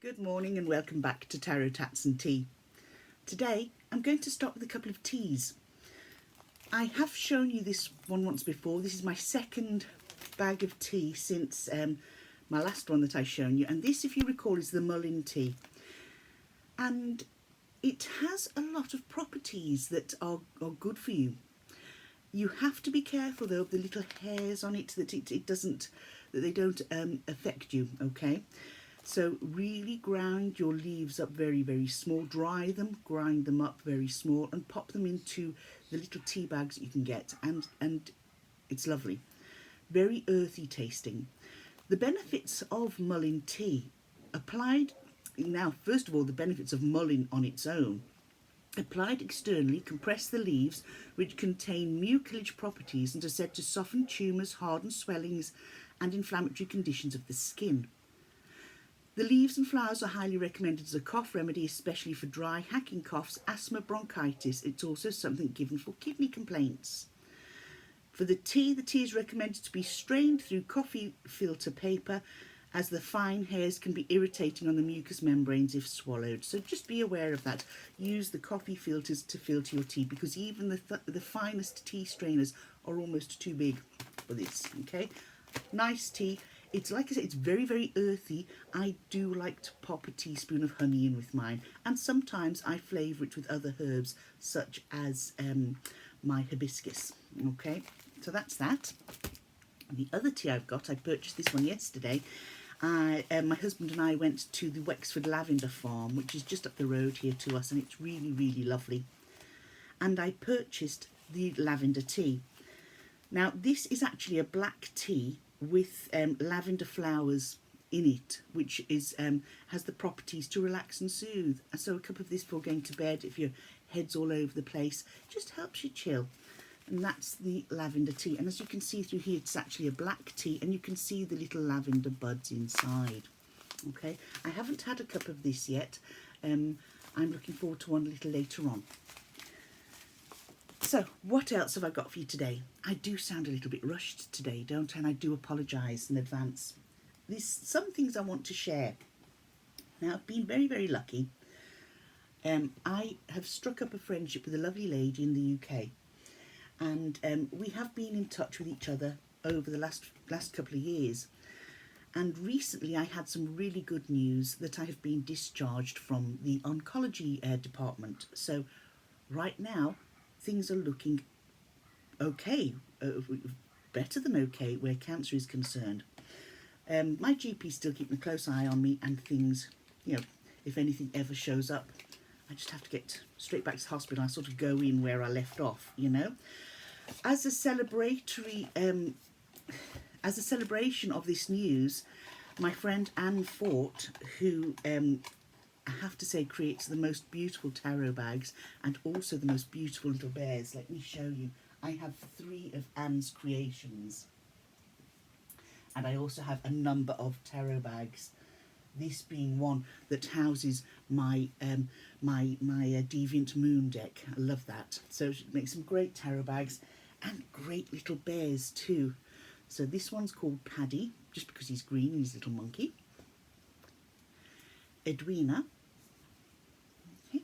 Good morning and welcome back to Tarot Tats and Tea. Today I'm going to start with a couple of teas. I have shown you this one once before. This is my second bag of tea since my last one that I've shown you, and this, if you recall, is the Mullein tea, and it has a lot of properties that are good for you. You have to be careful though of the little hairs on it, that they don't affect you, okay? So really ground your leaves up very, very small, dry them, grind them up very small, and pop them into the little tea bags that you can get, and it's lovely. Very earthy tasting. The benefits of Mullein tea applied, now first of all the benefits of Mullein on its own. Applied externally, compress the leaves, which contain mucilage properties and are said to soften tumours, harden swellings and inflammatory conditions of the skin. The leaves and flowers are highly recommended as a cough remedy, especially for dry, hacking coughs, asthma, bronchitis. It's also something given for kidney complaints. For the tea is recommended to be strained through coffee filter paper, as the fine hairs can be irritating on the mucous membranes if swallowed. So just be aware of that. Use the coffee filters to filter your tea, because even the finest tea strainers are almost too big for this, okay? Nice tea. It's like I said, it's very, very earthy. I do like to pop a teaspoon of honey in with mine, and sometimes I flavour it with other herbs such as my hibiscus. Okay, so that's that. And the other tea I've got, I purchased this one yesterday. My husband and I went to the Wexford Lavender farm, which is just up the road here to us, and it's really, really lovely. And I purchased the lavender tea. Now this is actually a black tea with lavender flowers in it, which is has the properties to relax and soothe. And so a cup of this before going to bed, if your head's all over the place, just helps you chill. And that's the lavender tea. And as you can see through here, it's actually a black tea, and you can see the little lavender buds inside. Okay, I haven't had a cup of this yet. I'm looking forward to one a little later on. So, what else have I got for you today? I do sound a little bit rushed today, don't I? And I do apologise in advance. There's some things I want to share. Now, I've been very, very lucky. I have struck up a friendship with a lovely lady in the UK. And we have been in touch with each other over the last couple of years. And recently I had some really good news that I have been discharged from the oncology department. So, right now, things are looking okay, better than okay where cancer is concerned. My GP's still keeping a close eye on me, and things, you know, if anything ever shows up, I just have to get straight back to the hospital. I sort of go in where I left off, you know. As a celebration of this news, my friend Anne Fort, who I have to say creates the most beautiful tarot bags and also the most beautiful little bears. Let me show you. I have 3 of Anne's creations, and I also have a number of tarot bags, this being one that houses my Deviant Moon deck. I love that. So she makes some great tarot bags and great little bears too. So this one's called Paddy, just because he's green and he's a little monkey. Edwina, okay,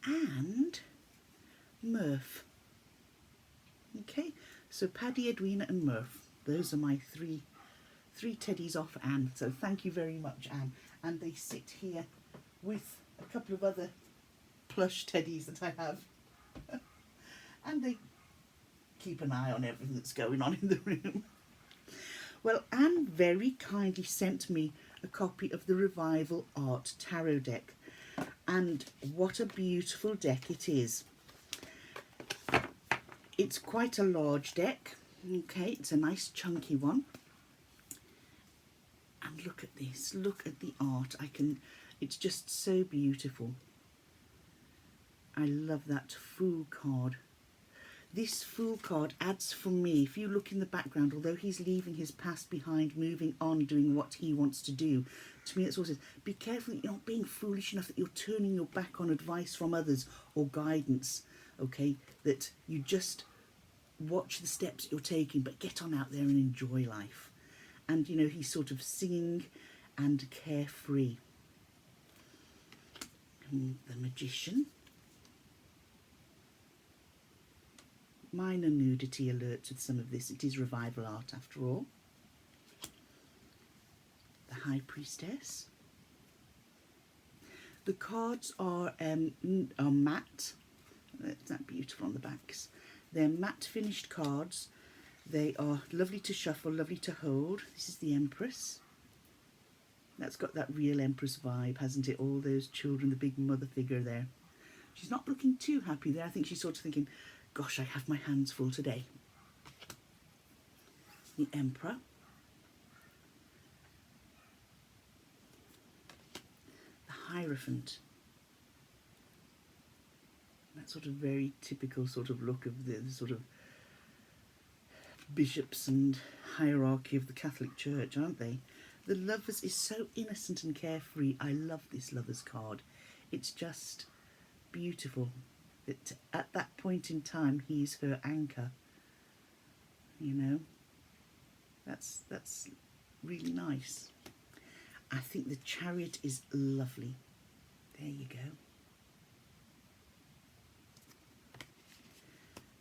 and Murph. Okay, so Paddy, Edwina and Murph. Those are my three teddies off Anne. So thank you very much, Anne. And they sit here with a couple of other plush teddies that I have. And they keep an eye on everything that's going on in the room. Well, Anne very kindly sent me a copy of the Revival Art Tarot deck, and what a beautiful deck it is. It's quite a large deck, okay, it's a nice chunky one, and look at this, look at the art. It's just so beautiful. I love that Fool card. This Fool card adds for me, if you look in the background, although he's leaving his past behind, moving on, doing what he wants to do, to me it's also, be careful that you're not being foolish enough that you're turning your back on advice from others or guidance, okay, that you just watch the steps you're taking, but get on out there and enjoy life. And, you know, he's sort of singing and carefree. The Magician. Minor nudity alerts with some of this. It is revival art after all. The High Priestess. The cards are matte. Isn't that beautiful on the backs? They're matte finished cards. They are lovely to shuffle, lovely to hold. This is the Empress. That's got that real Empress vibe, hasn't it? All those children, the big mother figure there. She's not looking too happy there. I think she's sort of thinking, gosh, I have my hands full today. The Emperor. The Hierophant. That sort of very typical sort of look of the sort of bishops and hierarchy of the Catholic Church, aren't they? The Lovers is so innocent and carefree. I love this Lovers card. It's just beautiful. That at that point in time, he's her anchor. You know, that's really nice. I think the Chariot is lovely. There you go.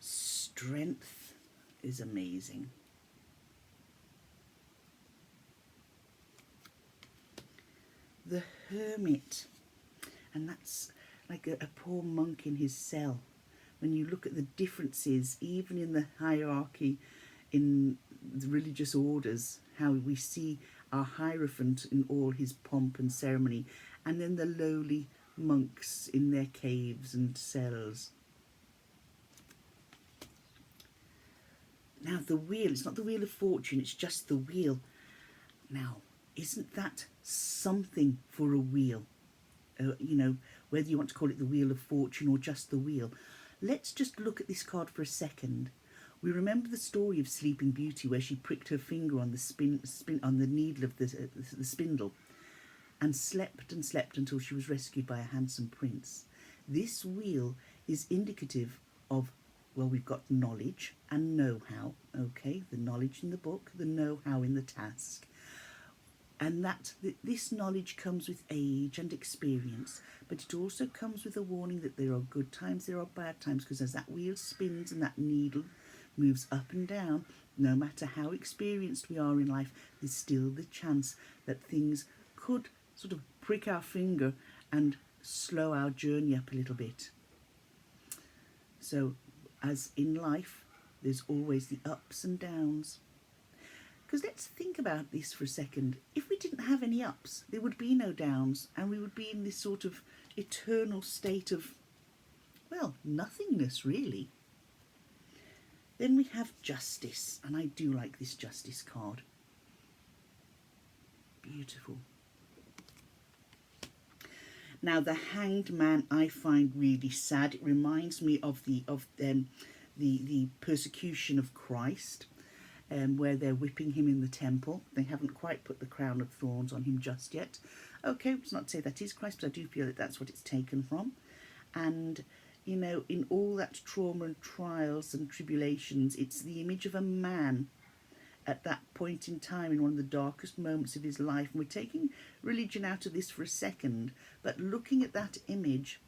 Strength is amazing. The Hermit, and that's like a poor monk in his cell. When you look at the differences, even in the hierarchy, in the religious orders, how we see our Hierophant in all his pomp and ceremony, and then the lowly monks in their caves and cells. Now the Wheel, it's not the Wheel of Fortune, it's just the wheel. Now, isn't that something for a wheel? You know, whether you want to call it the Wheel of Fortune or just the wheel. Let's just look at this card for a second. We remember the story of Sleeping Beauty where she pricked her finger on the on the needle of the spindle and slept and slept until she was rescued by a handsome prince. This wheel is indicative of, well, we've got knowledge and know-how, okay? The knowledge in the book, the know-how in the task. And that this knowledge comes with age and experience, but it also comes with a warning that there are good times, there are bad times, because as that wheel spins and that needle moves up and down, no matter how experienced we are in life, there's still the chance that things could sort of prick our finger and slow our journey up a little bit. So, as in life, there's always the ups and downs. Because let's think about this for a second. If we didn't have any ups, there would be no downs, and we would be in this sort of eternal state of, well, nothingness, really. Then we have Justice, and I do like this Justice card. Beautiful. Now, the Hanged Man I find really sad. It reminds me of the persecution of Christ. Where they're whipping him in the temple. They haven't quite put the crown of thorns on him just yet. Okay, it's not to say that is Christ, but I do feel that that's what it's taken from. And, you know, in all that trauma and trials and tribulations, it's the image of a man at that point in time, in one of the darkest moments of his life. And we're taking religion out of this for a second, but looking at that image,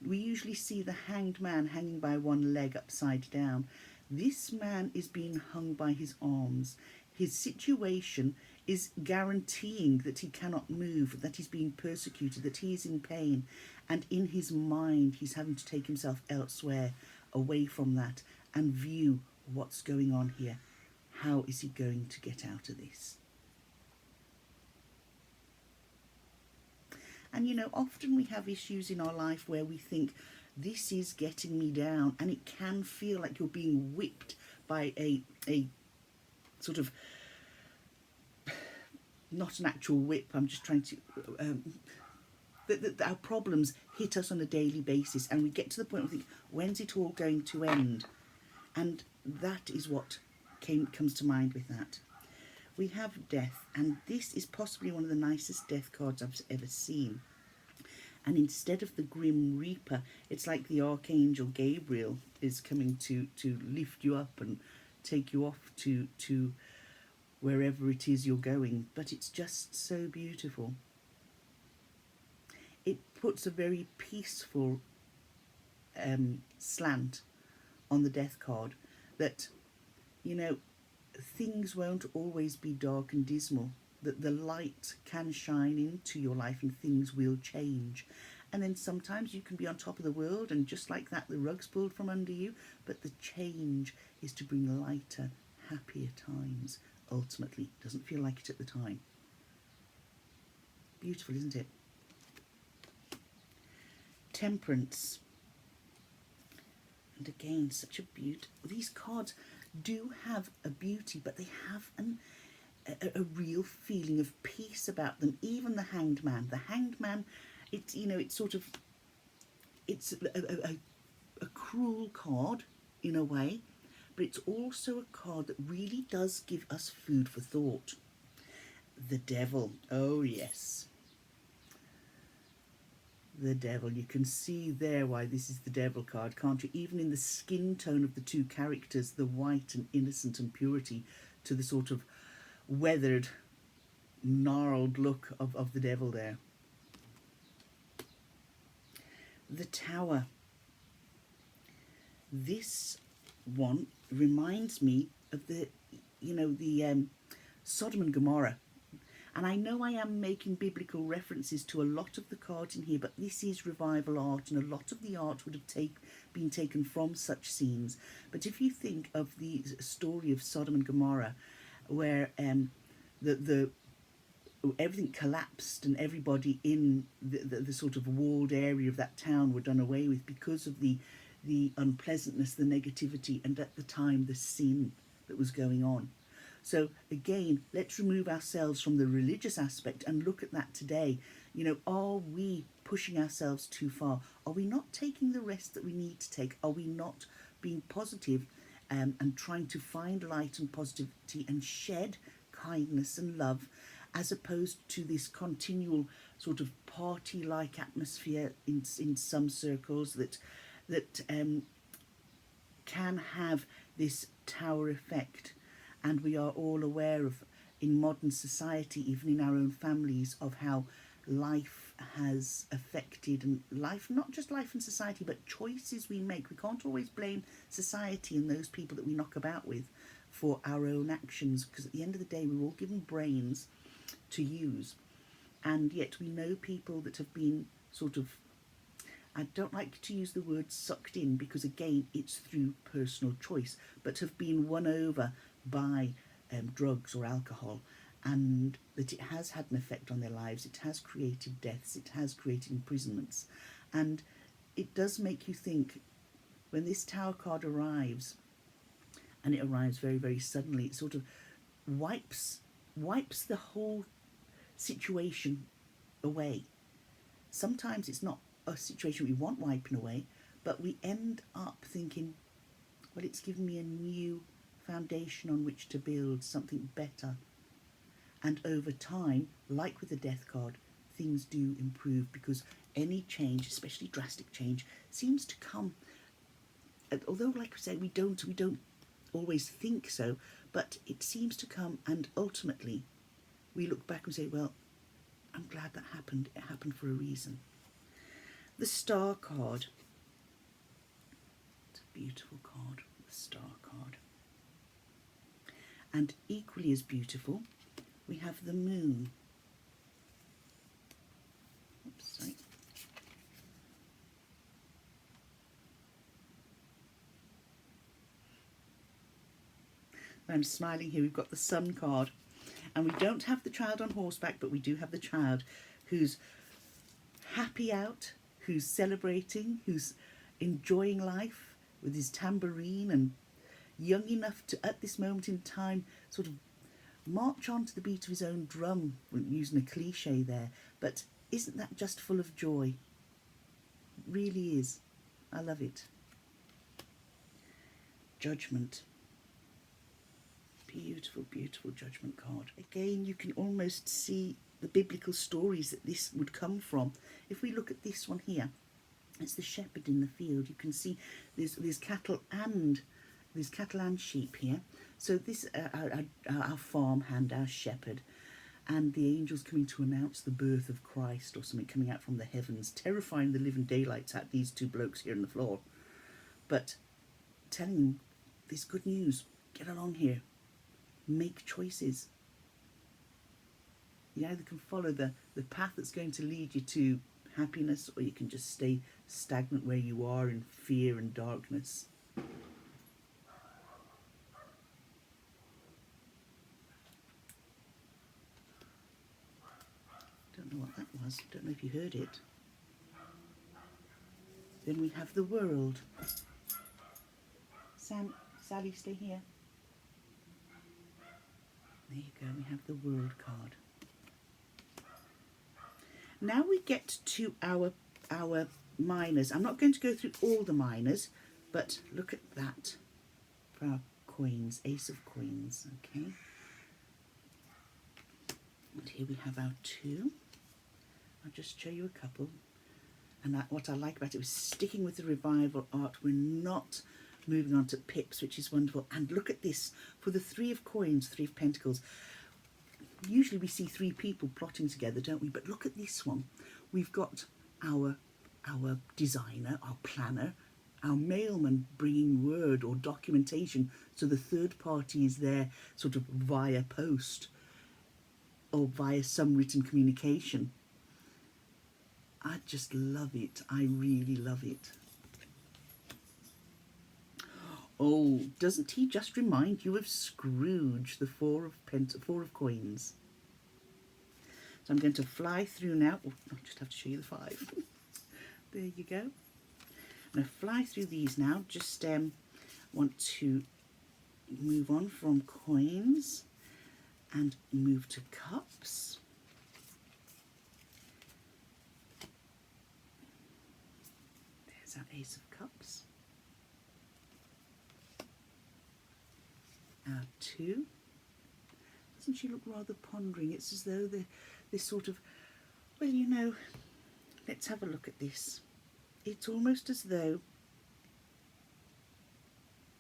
we usually see the hanged man hanging by one leg upside down. This man is being hung by his arms. His situation is guaranteeing that he cannot move, that he's being persecuted, that he is in pain. And in his mind, he's having to take himself elsewhere, away from that, and view what's going on here. How is he going to get out of this? And, you know, often we have issues in our life where we think, this is getting me down, and it can feel like you're being whipped by a sort of, not an actual whip, I'm just trying to, our problems hit us on a daily basis, and we get to the point where we think, when's it all going to end? And that is what comes to mind with that. We have Death, and this is possibly one of the nicest death cards I've ever seen. And instead of the Grim Reaper, it's like the Archangel Gabriel is coming to lift you up and take you off to wherever it is you're going. But it's just so beautiful. it puts a very peaceful slant on the death card, that, you know, things won't always be dark and dismal, that the light can shine into your life and things will change. And then sometimes you can be on top of the world and just like that the rug's pulled from under you, but the change is to bring lighter, happier times. Ultimately, it doesn't feel like it at the time. Beautiful, isn't it? Temperance. And again, such a beauty. These cards do have a beauty, but they have a real feeling of peace about them. Even the Hanged Man. The Hanged Man, it's, you know, it's sort of, it's a cruel card in a way, but it's also a card that really does give us food for thought. The Devil. Oh yes. The Devil. You can see there why this is the Devil card, can't you? Even in the skin tone of the two characters, the white and innocent and purity, to the sort of weathered, gnarled look of the Devil there. The Tower. This one reminds me of the, you know, the Sodom and Gomorrah. And I know I am making biblical references to a lot of the cards in here, but this is revival art, and a lot of the art would have been taken from such scenes. But if you think of the story of Sodom and Gomorrah, where the everything collapsed and everybody in the sort of walled area of that town were done away with because of the unpleasantness, the negativity, and at the time the sin that was going on. So again, let's remove ourselves from the religious aspect and look at that today. You know, are we pushing ourselves too far? Are we not taking the rest that we need to take? Are we not being positive and trying to find light and positivity and shed kindness and love, as opposed to this continual sort of party-like atmosphere in some circles that can have this tower effect? And we are all aware of, in modern society, even in our own families, of how life has affected, and life, not just life in society, but choices we make. We can't always blame society and those people that we knock about with for our own actions, because at the end of the day, we're all given brains to use. And yet we know people that have been sort of, I don't like to use the word sucked in, because again, it's through personal choice, but have been won over by drugs or alcohol, and that it has had an effect on their lives. It has created deaths, it has created imprisonments. And it does make you think, when this Tower card arrives, and it arrives very, very suddenly, it sort of wipes the whole situation away. Sometimes it's not a situation we want wiping away, but we end up thinking, well, it's given me a new foundation on which to build something better. And over time, like with the Death card, things do improve, because any change, especially drastic change, seems to come, although like I say, we don't always think so, but it seems to come, and ultimately we look back and say, well, I'm glad that happened. It happened for a reason. The Star card. It's a beautiful card, the Star card. And equally as beautiful, we have the Moon. Oops, sorry. I'm smiling here. We've got the Sun card. And we don't have the child on horseback, but we do have the child who's happy out, who's celebrating, who's enjoying life with his tambourine, and young enough to, at this moment in time, sort of march on to the beat of his own drum, using a cliche there. But isn't that just full of joy? It really is. I love it. Judgment. Beautiful, beautiful Judgment card. Again, you can almost see the biblical stories that this would come from. If we look at this one here, it's the shepherd in the field. You can see there's cattle and sheep here. So this our farmhand, our shepherd, and the angels coming to announce the birth of Christ or something coming out from the heavens, terrifying the living daylights out these two blokes here on the floor, but telling them this good news: get along here, make choices. You either can follow the path that's going to lead you to happiness, or you can just stay stagnant where you are in fear and darkness. Don't know what that was. Don't know if you heard it. Then we have the world. Sally, stay here. There you go, we have the world card. Now we get to our minors. I'm not going to go through all the minors, but look at that for our coins, ace of coins, okay. And here we have our 2. I'll just show you a couple. And what I like about it was sticking with the revival art. We're not moving on to pips, which is wonderful. And look at this, for the 3 of coins, 3 of pentacles. Usually we see 3 people plotting together, don't we? But look at this one. We've got our designer, our planner, our mailman bringing word or documentation, so the third party is there sort of via post or via some written communication. I just love it. I really love it. Oh, doesn't he just remind you of Scrooge, the 4 of coins? So I'm going to fly through now. Oh, I just have to show you the 5. There you go. I'm going to fly through these now. Just want to move on from coins and move to cups. There's our ace of cups. Our 2. Doesn't she look rather pondering? It's as though this sort of, well, you know, let's have a look at this. It's almost as though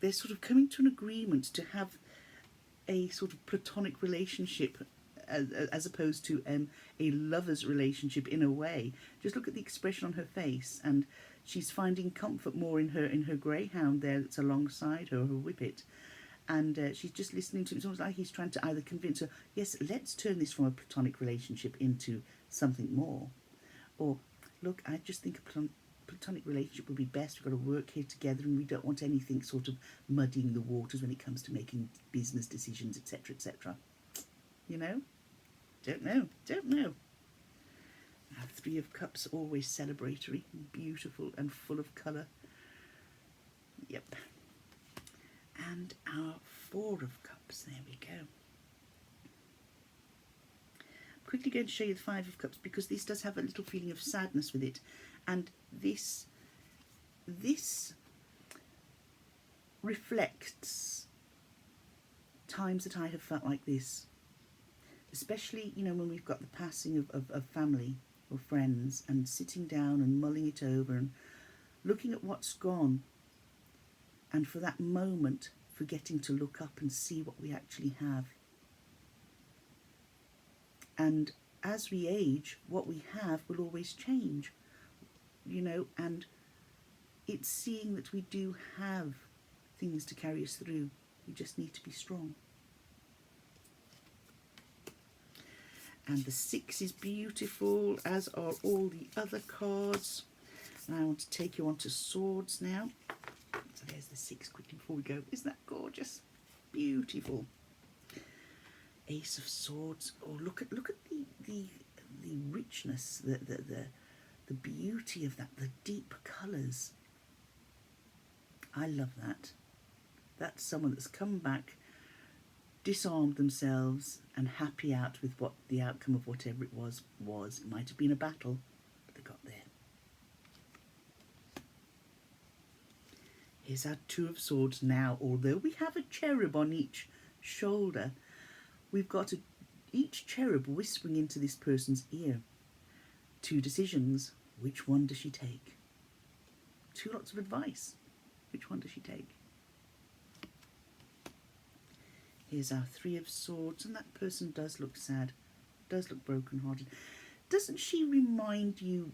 they're sort of coming to an agreement to have a sort of platonic relationship as opposed to a lover's relationship in a way. Just look at the expression on her face, and she's finding comfort more in her greyhound there that's alongside her whippet. And she's just listening to him. It's almost like he's trying to either convince her, yes, let's turn this from a platonic relationship into something more. Or, look, I just think a platonic relationship would be best. We've got to work here together, and we don't want anything sort of muddying the waters when it comes to making business decisions, etc., etc. You know? Don't know. Our 3 of cups, always celebratory, beautiful and full of colour. Yep. And our 4 of cups, there we go. I'm quickly going to show you the 5 of cups, because this does have a little feeling of sadness with it. And this reflects times that I have felt like this. Especially, you know, when we've got the passing of family or friends, and sitting down and mulling it over and looking at what's gone. And for that moment, forgetting to look up and see what we actually have. And as we age, what we have will always change, you know, and it's seeing that we do have things to carry us through. We just need to be strong. And the 6 is beautiful, as are all the other cards. And I want to take you on to swords now. So there's the 6 quickly before we go. Isn't that gorgeous? Beautiful. Ace of Swords. Oh, look at the richness, the beauty of that, the deep colours. I love that. That's someone that's come back, disarmed themselves, and happy out with what the outcome of whatever it was. It might have been a battle, but they got there. Here's our 2 of Swords now. Although we have a cherub on each shoulder, we've got each cherub whispering into this person's ear. 2 decisions. Which one does she take? 2 lots of advice. Which one does she take? Here's our 3 of Swords, and that person does look sad. does look broken-hearted. Doesn't she remind you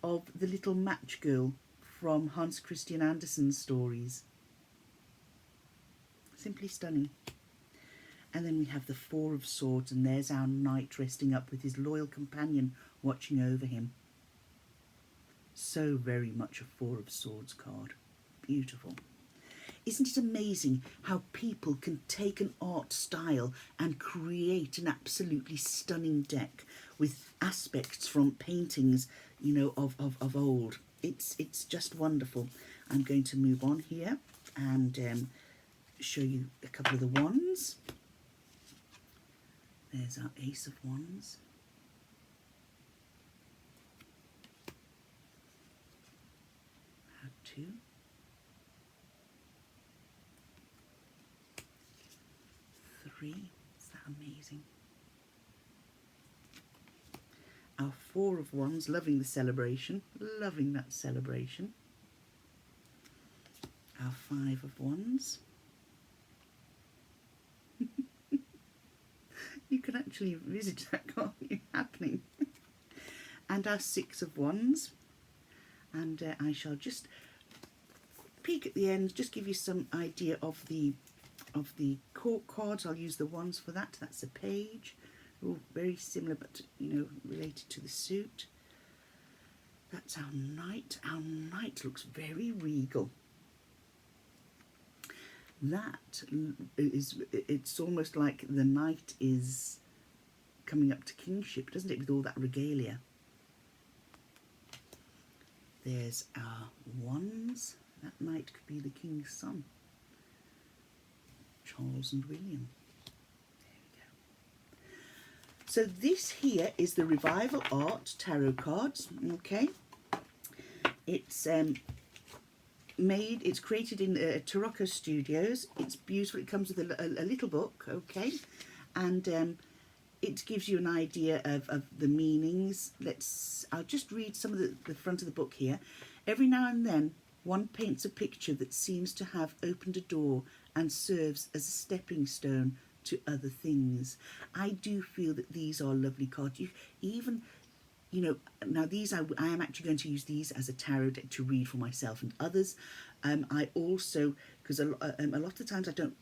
of the little match girl from Hans Christian Andersen's stories? Simply stunning. And then we have the Four of Swords, and there's our knight resting up with his loyal companion watching over him. So very much a Four of Swords card. Beautiful. Isn't it amazing how people can take an art style and create an absolutely stunning deck with aspects from paintings, you know, of old. It's just wonderful. I'm going to move on here and show you a couple of the wands. There's our Ace of Wands. Had two. 3. Is that amazing? Our Four of Wands, loving the celebration, loving that celebration. Our Five of Wands. You can actually envisage that, can't you, happening? And our Six of Wands. And I shall just peek at the end, just give you some idea of the court cards. I'll use the wands for that. That's a page. Oh, very similar, but you know, related to the suit. That's our knight. Our knight looks very regal. That is, it's almost like the knight is coming up to kingship, doesn't it, with all that regalia. There's our wands. That knight could be the king's son, Charles and William. There we go. So this here is the Revival Art Tarot cards. Okay, it's it's created in Tarocco Studios. It's beautiful. It comes with a little book, okay, and it gives you an idea of the meanings. I'll just read some of the front of the book here. Every now and then, one paints a picture that seems to have opened a door and serves as a stepping stone to other things. I do feel that these are lovely cards. You know, now these I am actually going to use these as a tarot deck to read for myself and others. I also, because a lot of the times I don't,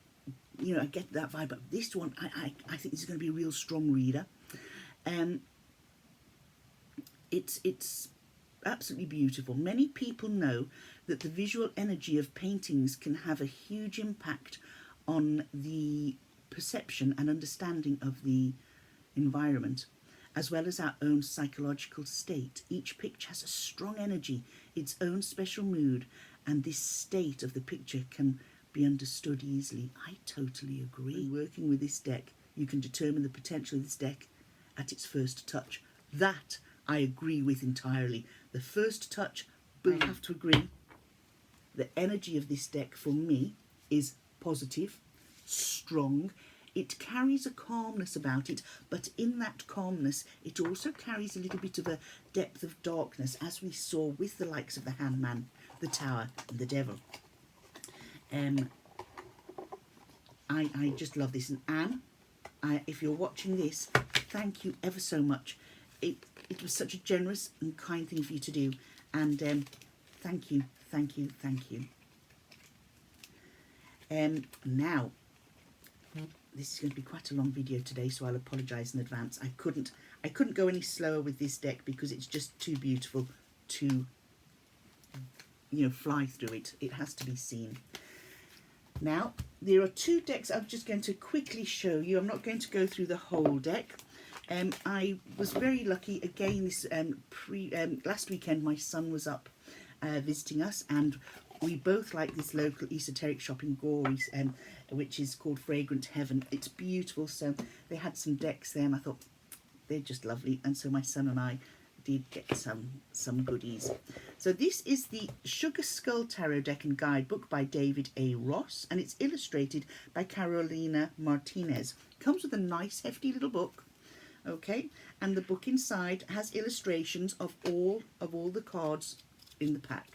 you know, I get that vibe, but this one, I think this is going to be a real strong reader. It's absolutely beautiful. Many people know that the visual energy of paintings can have a huge impact on the perception and understanding of the environment, as well as our own psychological state. Each picture has a strong energy, its own special mood, and this state of the picture can be understood easily. I totally agree. Working with this deck, you can determine the potential of this deck at its first touch. That I agree with entirely. The first touch, but I have to agree, the energy of this deck for me is positive, strong. It carries a calmness about it, but in that calmness, it also carries a little bit of a depth of darkness, as we saw with the likes of the Hangman, the Tower, and the Devil. I just love this. And Anne, if you're watching this, thank you ever so much. It was such a generous and kind thing for you to do, and thank you, thank you, thank you. Now, this is going to be quite a long video today, so I'll apologise in advance. I couldn't go any slower with this deck because it's just too beautiful to, you know, fly through it. It has to be seen. Now, there are two decks I'm just going to quickly show you. I'm not going to go through the whole deck. I was very lucky again. This last weekend, my son was up visiting us, and we both like this local esoteric shop in Gorey, which is called Fragrant Heaven. It's beautiful. So they had some decks there, and I thought they're just lovely. And so my son and I did get some goodies. So this is the Sugar Skull Tarot Deck and Guidebook by David A. Ross, and it's illustrated by Carolina Martinez. Comes with a nice hefty little book. Okay, and the book inside has illustrations of all the cards in the pack.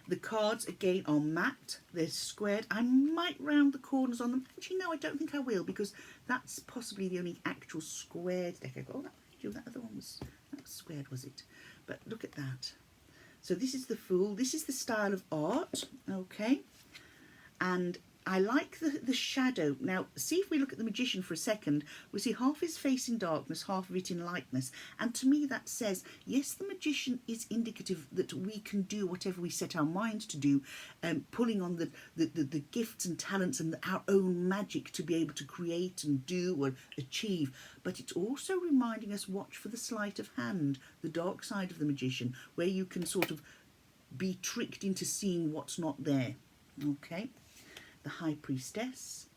The cards again are matte, they're squared. I might round the corners on them. Actually, no, I don't think I will, because That's possibly the only actual squared deck I got. Oh, that other one was, that was squared, was it? But look at that. So this is the Fool. This is the style of art, okay? And I like the shadow. Now, see if we look at the Magician for a second, we see half his face in darkness, half of it in lightness. And to me that says, yes, the Magician is indicative that we can do whatever we set our minds to do, pulling on the gifts and talents and our own magic to be able to create and do or achieve. But it's also reminding us, watch for the sleight of hand, the dark side of the Magician, where you can sort of be tricked into seeing what's not there, okay? The High Priestess,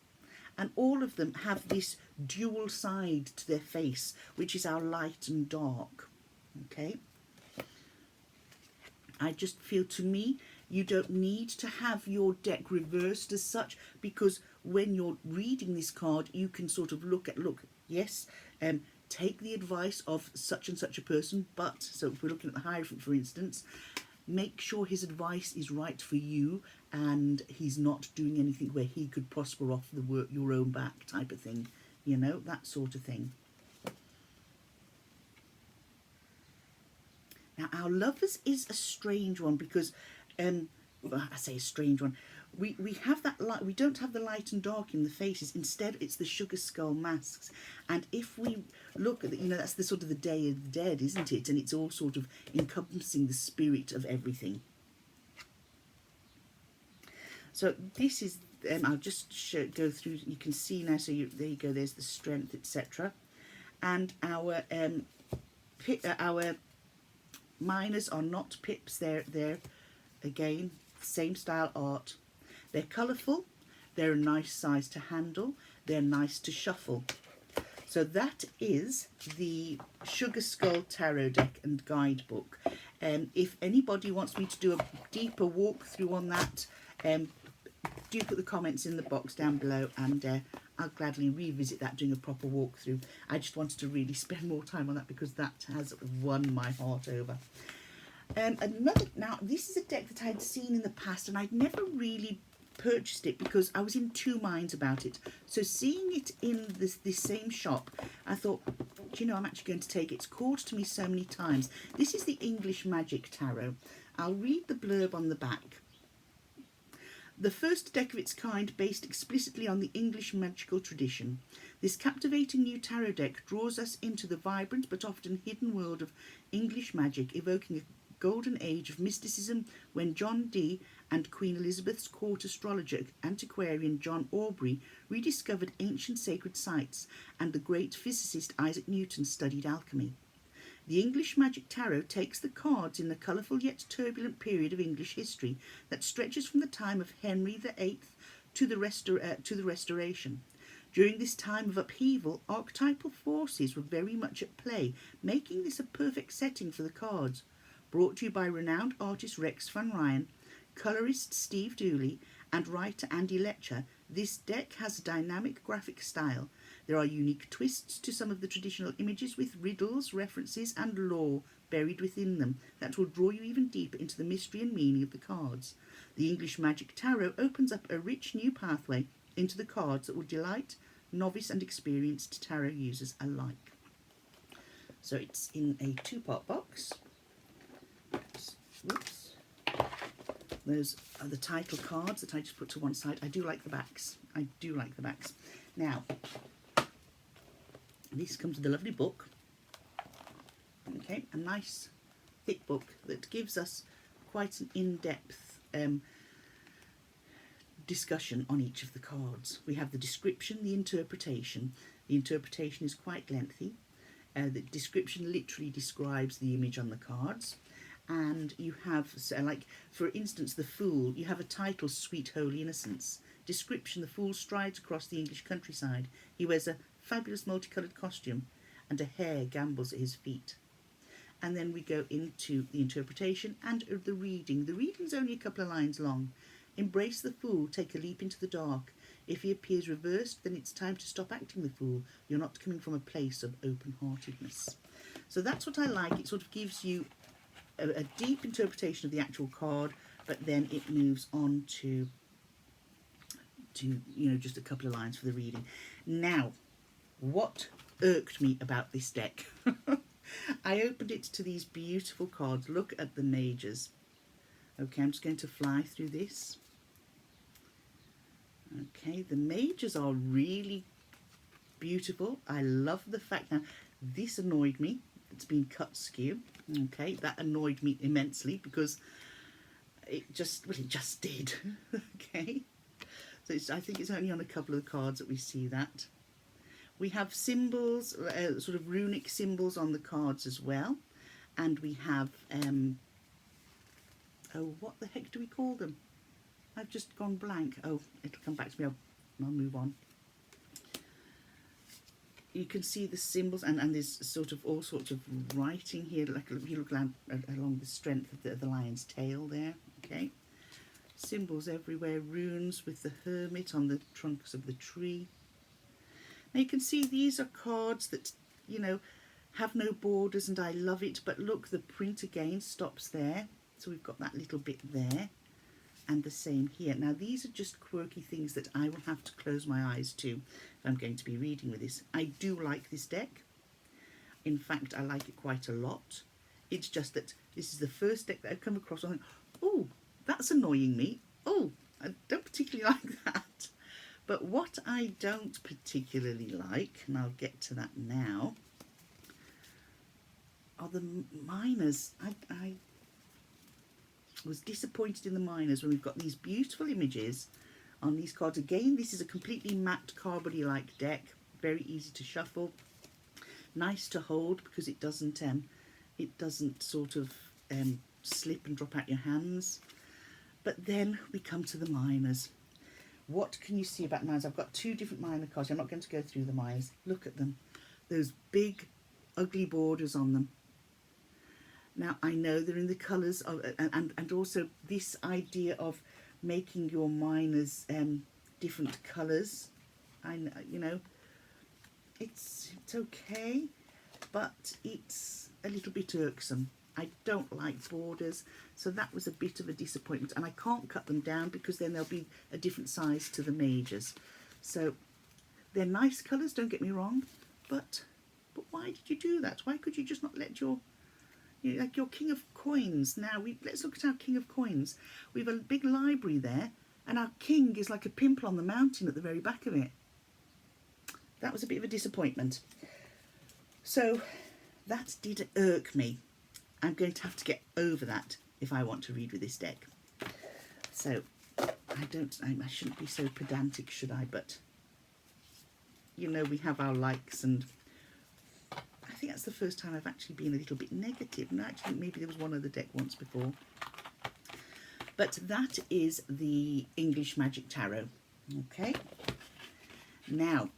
and all of them have this dual side to their face, which is our light and dark, okay? I just feel, to me, you don't need to have your deck reversed as such, because when you're reading this card, you can sort of look, yes, take the advice of such and such a person, but, so if we're looking at the Hierophant, for instance, make sure his advice is right for you and he's not doing anything where he could prosper off the work your own back type of thing, you know, that sort of thing. Now, our Lovers is a strange one because, well, I say a strange one, we have that light, we don't have the light and dark in the faces. Instead, it's the sugar skull masks. And if we look at the, you know, that's the sort of the Day of the Dead, isn't it? And it's all sort of encompassing the spirit of everything. So this is, I'll just go through, you can see now, so there you go, there's the strength, etc. And our minors are not pips, they're again, same style art. They're colourful, they're a nice size to handle, they're nice to shuffle. So that is the Sugar Skull Tarot deck and guidebook. If anybody wants me to do a deeper walkthrough on that, do put the comments in the box down below, and I'll gladly revisit that, doing a proper walkthrough. I just wanted to really spend more time on that because that has won my heart over. Now this is a deck that I'd seen in the past and I'd never really purchased it because I was in two minds about it. So seeing it in this same shop, I thought, do you know, I'm actually going to take it. It's called to me so many times. This is the English Magic Tarot. I'll read the blurb on the back. The first deck of its kind based explicitly on the English magical tradition. This captivating new tarot deck draws us into the vibrant but often hidden world of English magic, evoking a golden age of mysticism when John Dee and Queen Elizabeth's court astrologer antiquarian John Aubrey rediscovered ancient sacred sites, and the great physicist Isaac Newton studied alchemy. The English Magic Tarot takes the cards in the colourful yet turbulent period of English history that stretches from the time of Henry VIII to the Restoration. During this time of upheaval, archetypal forces were very much at play, making this a perfect setting for the cards. Brought to you by renowned artist Rex van Ryn, colourist Steve Dooley, and writer Andy Letcher, this deck has a dynamic graphic style. There are unique twists to some of the traditional images with riddles, references and lore buried within them that will draw you even deeper into the mystery and meaning of the cards. The English Magic Tarot opens up a rich new pathway into the cards that will delight novice and experienced tarot users alike. So it's in a two-part box. Whoops. Those are the title cards that I just put to one side. I do like the backs. I do like the backs. Now, this comes with a lovely book. Okay, a nice thick book that gives us quite an in-depth discussion on each of the cards. We have the description, the interpretation. The interpretation is quite lengthy. The description literally describes the image on the cards. And you have, so like, for instance, the Fool, you have a title, Sweet Holy Innocence. Description, the Fool strides across the English countryside. He wears a fabulous multicoloured costume and a hare gambols at his feet. And then we go into the interpretation and the reading. The reading's only a couple of lines long. Embrace the Fool, take a leap into the dark. If he appears reversed, then it's time to stop acting the fool. You're not coming from a place of open-heartedness. So that's what I like. It sort of gives you a deep interpretation of the actual card, but then it moves on to you know, just a couple of lines for the reading. Now, what irked me about this deck. I opened it to these beautiful cards. Look at the majors. Okay, I'm just going to fly through this. Okay, the majors are really beautiful. I love the fact, now this annoyed me, it's been cut skew. Okay, that annoyed me immensely because it just did. Okay, so I think it's only on a couple of the cards that we see that. We have symbols, sort of runic symbols on the cards as well, and we have oh, what the heck do we call them? I've just gone blank. Oh, it'll come back to me. I'll move on. You can see the symbols, and there's sort of all sorts of writing here, like if you look along the strength of the lion's tail there. Okay, symbols everywhere, runes with the hermit on the trunks of the tree. Now you can see these are cards that, you know, have no borders, and I love it, but look, the print again stops there, so we've got that little bit there, and the same here. Now these are just quirky things that I will have to close my eyes to if I'm going to be reading with this. I do like this deck. In fact, I like it quite a lot. It's just that this is the first deck that I've come across. I think, oh, that's annoying me. Oh, I don't particularly like that. But what I don't particularly like, and I'll get to that now, are the minors. I was disappointed in the minors when we've got these beautiful images on these cards. Again, this is a completely matte cardboardy-like deck, very easy to shuffle, nice to hold because it doesn't sort of slip and drop out your hands. But then we come to the minors. What can you see about minors? I've got two different minor cards. I'm not going to go through the minors. Look at them. Those big, ugly borders on them. Now, I know they're in the colours of, and also this idea of making your minors different colours. I know, you know, it's okay, but it's a little bit irksome. I don't like borders, so that was a bit of a disappointment, and I can't cut them down because then they'll be a different size to the majors. So they're nice colours, don't get me wrong, but why did you do that? Why could you just not let your, you know, like your king of coins? Now let's look at our king of coins. We have a big library there, and our king is like a pimple on the mountain at the very back of it. That was a bit of a disappointment. So that did irk me. I'm going to have to get over that if I want to read with this deck. So I shouldn't be so pedantic, should I? But, you know, we have our likes, and I think that's the first time I've actually been a little bit negative. And actually, maybe there was one other deck once before. But that is the English Magic Tarot. Okay. Now,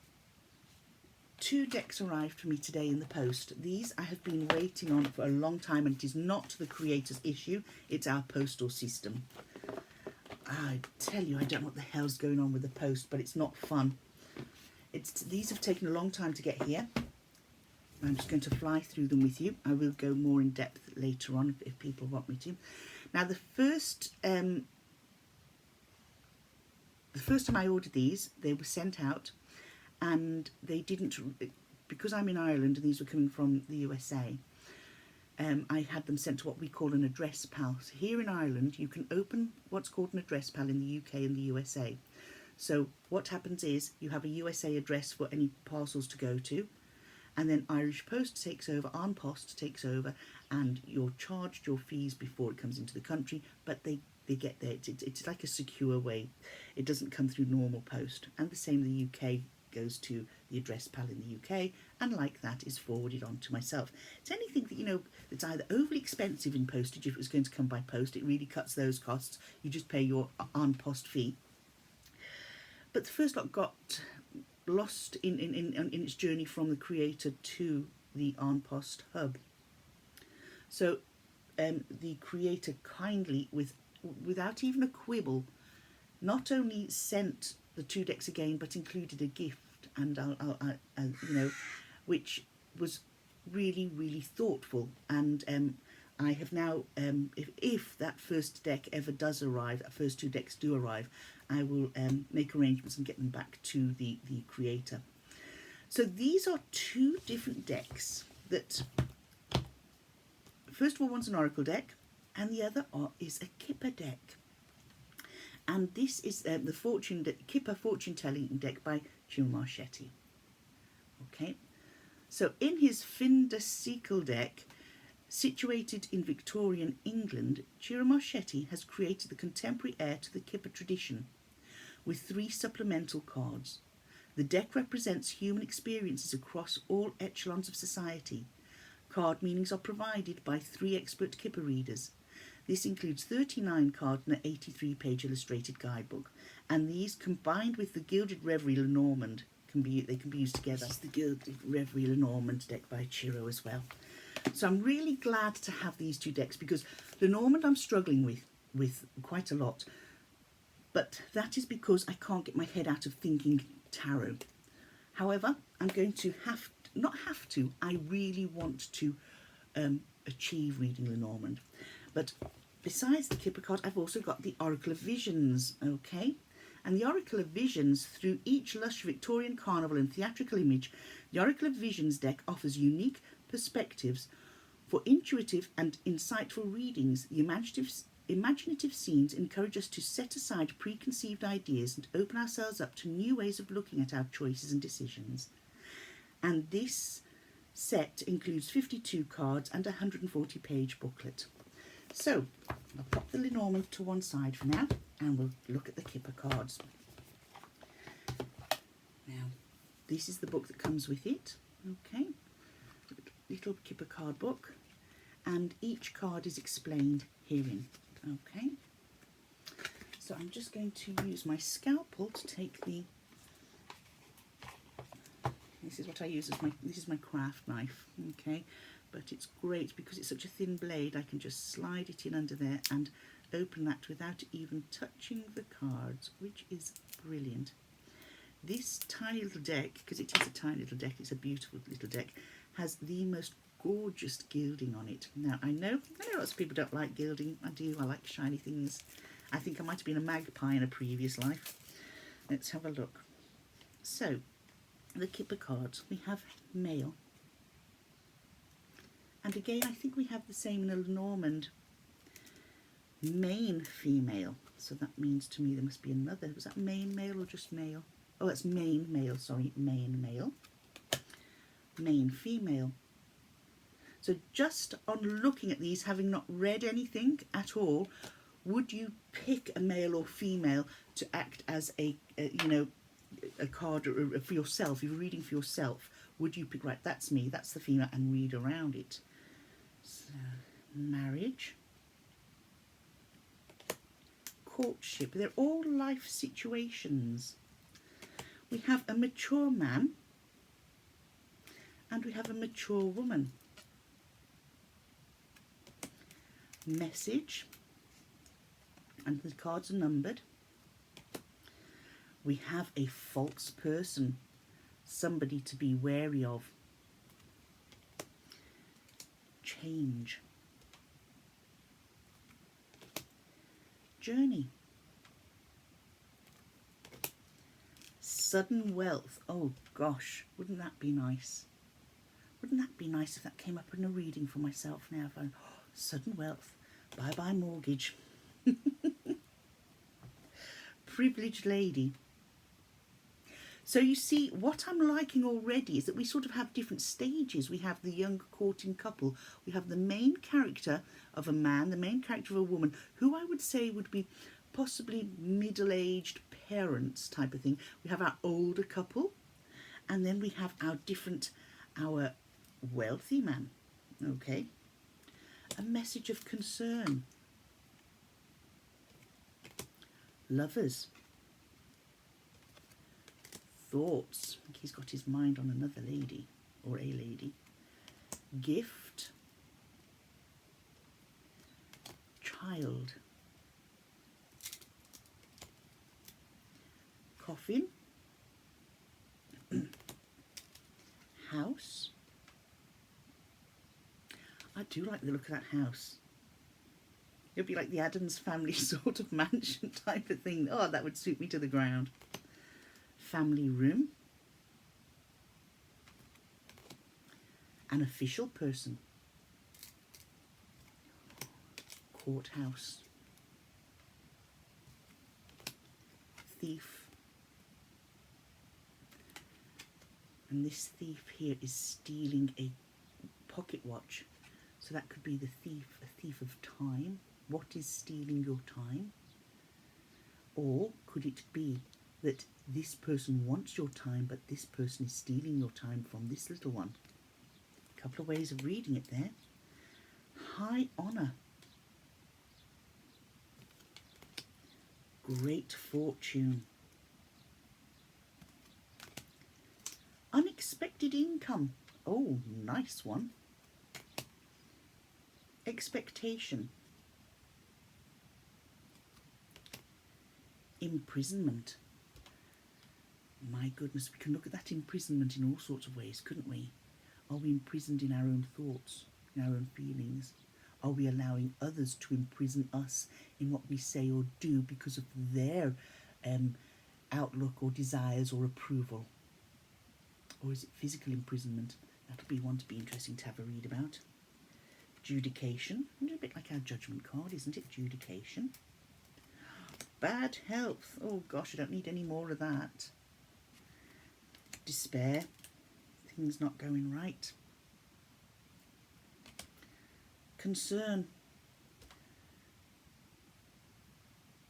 two decks arrived for me today in the post. These I have been waiting on for a long time, and it is not the creator's issue, it's our postal system. I tell you, I don't know what the hell's going on with the post, but it's not fun. These have taken a long time to get here. I'm just going to fly through them with you. I will go more in depth later on if people want me to. Now, the first time I ordered these, they were sent out, and they didn't, because I'm in Ireland and these were coming from the USA, I had them sent to what we call an address pal. So here in Ireland, you can open what's called an address pal in the UK and the USA. So what happens is you have a USA address for any parcels to go to, and then Irish Post takes over, An Post takes over, and you're charged your fees before it comes into the country, but they get there. It's like a secure way. It doesn't come through normal post. And the same the UK goes to the address pal in the UK, and like that is forwarded on to myself. It's anything that, you know, that's either overly expensive in postage. If it was going to come by post, it really cuts those costs. You just pay your An Post fee. But the first lot got lost in its journey from the creator to the An Post hub. So the creator kindly, without even a quibble, not only sent the two decks again, but included a gift, and you know, which was really, really thoughtful. And I have now, if that first deck ever does arrive, that first two decks do arrive, I will make arrangements and get them back to the creator. So these are two different decks that, first of all, one's an oracle deck and the other is a Kipper deck. And this is the Kipper fortune telling deck by Ciro Marchetti. Okay, so in his Findersekel deck, situated in Victorian England, Ciro Marchetti has created the contemporary heir to the Kipper tradition with 3 supplemental cards. The deck represents human experiences across all echelons of society. Card meanings are provided by 3 expert Kipper readers. This includes 39 cards and an 83-page illustrated guidebook, and these, combined with the Gilded Reverie Lenormand, can be used together. This is the Gilded Reverie Lenormand deck by Ciro as well. So I'm really glad to have these 2 decks, because Lenormand I'm struggling with quite a lot, but that is because I can't get my head out of thinking tarot. However, I'm going to I really want to achieve reading Lenormand. But besides the Kipper card, I've also got the Oracle of Visions, okay? And the Oracle of Visions, through each lush Victorian carnival and theatrical image, the Oracle of Visions deck offers unique perspectives for intuitive and insightful readings. The imaginative scenes encourage us to set aside preconceived ideas and open ourselves up to new ways of looking at our choices and decisions. And this set includes 52 cards and a 140-page booklet. So I'll pop the Lenormand to one side for now, and we'll look at the Kipper cards. Now, this is the book that comes with it, okay? Little Kipper card book, and each card is explained herein, okay? So I'm just going to use my scalpel to take the, this is what I use as this is my craft knife, okay? But it's great because it's such a thin blade, I can just slide it in under there and open that without even touching the cards, which is brilliant. This tiny little deck, because it is a tiny little deck, it's a beautiful little deck, has the most gorgeous gilding on it. Now, I know lots of people don't like gilding. I do, I like shiny things. I think I might have been a magpie in a previous life. Let's have a look. So, the Kipper cards, we have male. And again, I think we have the same in a Lenormand. Main female. So that means to me there must be another. Was that main male or just male? Oh, that's main male, sorry. Main male. Main female. So just on looking at these, having not read anything at all, would you pick a male or female to act as a card for yourself? If you're reading for yourself, would you pick, right, that's me, that's the female, and read around it? So, marriage, courtship, they're all life situations. We have a mature man and we have a mature woman. Message, and the cards are numbered. We have a false person, somebody to be wary of. Change. Journey. Sudden wealth. Oh gosh, wouldn't that be nice? Wouldn't that be nice if that came up in a reading for myself now? If I'm, sudden wealth. Bye-bye mortgage. Privileged lady. So you see, what I'm liking already is that we sort of have different stages. We have the young courting couple. We have the main character of a man, the main character of a woman, who I would say would be possibly middle-aged parents type of thing. We have our older couple, and then we have our wealthy man, okay? A message of concern. Lovers. Thoughts. I think he's got his mind on another lady or a lady. Gift. Child. Coffin. House. I do like the look of that house. It'd be like the Addams Family sort of mansion type of thing. Oh, that would suit me to the ground. Family room. An official person. Courthouse. Thief. And this thief here is stealing a pocket watch. So that could be the thief, a thief of time. What is stealing your time? Or could it be that this person wants your time, but this person is stealing your time from this little one? A couple of ways of reading it there. High honour. Great fortune. Unexpected income. Oh, nice one. Expectation. Imprisonment. My goodness, we can look at that imprisonment in all sorts of ways, couldn't we? Are we imprisoned in our own thoughts, in our own feelings? Are we allowing others to imprison us in what we say or do because of their outlook or desires or approval? Or is it physical imprisonment? That'll be one to be interesting to have a read about. Judication. A bit like our judgment card, isn't it? Judication. Bad health. Oh gosh, I don't need any more of that. Despair. Things not going right. Concern.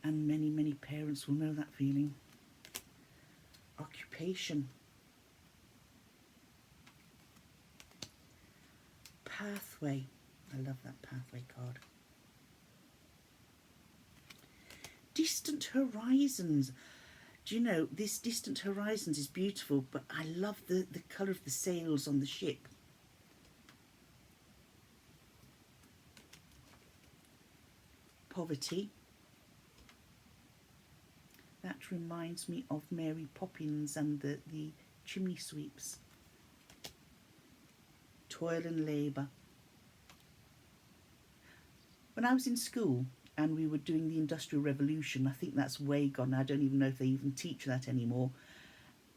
And many, many parents will know that feeling. Occupation. Pathway. I love that pathway card. Distant horizons. Do you know, this distant horizons is beautiful, but I love the colour of the sails on the ship. Poverty. That reminds me of Mary Poppins and the chimney sweeps. Toil and labour. When I was in school and we were doing the Industrial Revolution, I think that's way gone. I don't even know if they even teach that anymore.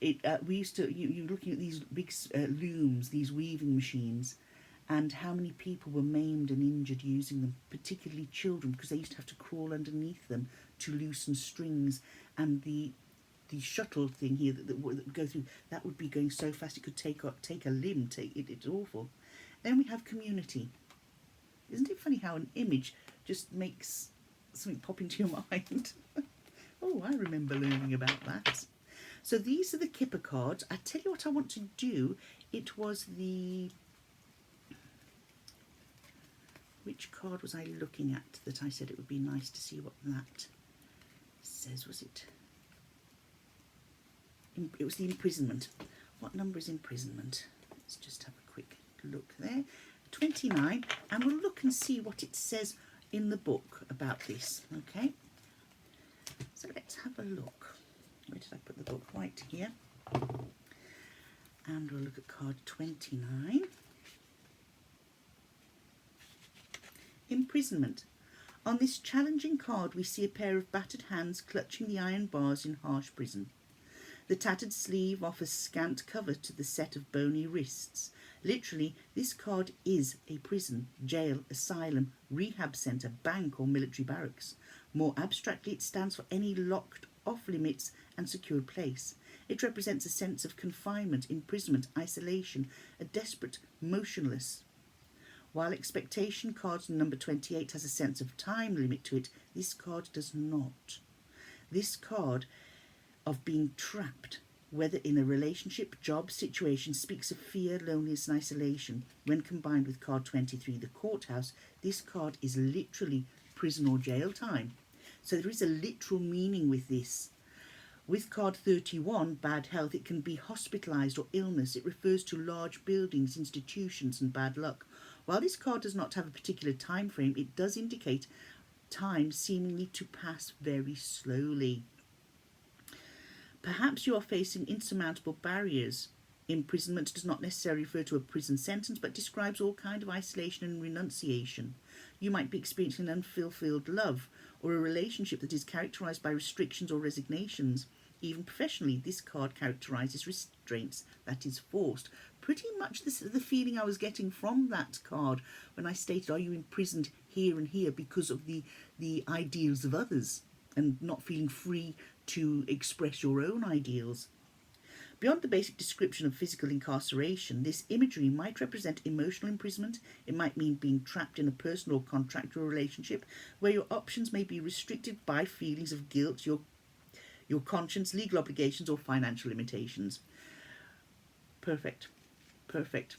We used to, you're looking at these big looms, these weaving machines, and how many people were maimed and injured using them, particularly children, because they used to have to crawl underneath them to loosen strings, and the shuttle thing here that would go through, that would be going so fast it could take a limb. It's awful. Then we have community. Isn't it funny how an image just makes something pop into your mind? Oh, I remember learning about that. So these are the Kipper cards. I tell you what I want to do. It was the... Which card was I looking at that I said it would be nice to see what that says? Was it? It was the imprisonment. What number is imprisonment? Let's just have a quick look there. 29, and we'll look and see what it says in the book about this. Okay, so let's have a look. Where did I put the book? Right here. And we'll look at card 29. Imprisonment. On this challenging card we see a pair of battered hands clutching the iron bars in harsh prison. The tattered sleeve offers scant cover to the set of bony wrists. Literally, this card is a prison, jail, asylum, rehab centre, bank or military barracks. More abstractly, it stands for any locked, off-limits and secured place. It represents a sense of confinement, imprisonment, isolation, a desperate, motionless. While expectation card number 28 has a sense of time limit to it, this card does not. This card of being trapped, whether in a relationship, job, situation, speaks of fear, loneliness and isolation. When combined with card 23, the courthouse, this card is literally prison or jail time. So there is a literal meaning with this. With card 31, bad health, it can be hospitalised or illness. It refers to large buildings, institutions and bad luck. While this card does not have a particular time frame, it does indicate time seemingly to pass very slowly. Perhaps you are facing insurmountable barriers. Imprisonment does not necessarily refer to a prison sentence, but describes all kinds of isolation and renunciation. You might be experiencing an unfulfilled love, or a relationship that is characterised by restrictions or resignations. even professionally. This card characterises restraints, that is forced. Pretty much the feeling I was getting from that card when I stated, are you imprisoned here and here because of the ideals of others and not feeling free to express your own ideals? Beyond the basic description of physical incarceration, this imagery might represent emotional imprisonment. It might mean being trapped in a personal or contractual relationship where your options may be restricted by feelings of guilt, your conscience, legal obligations, or financial limitations. Perfect. Perfect.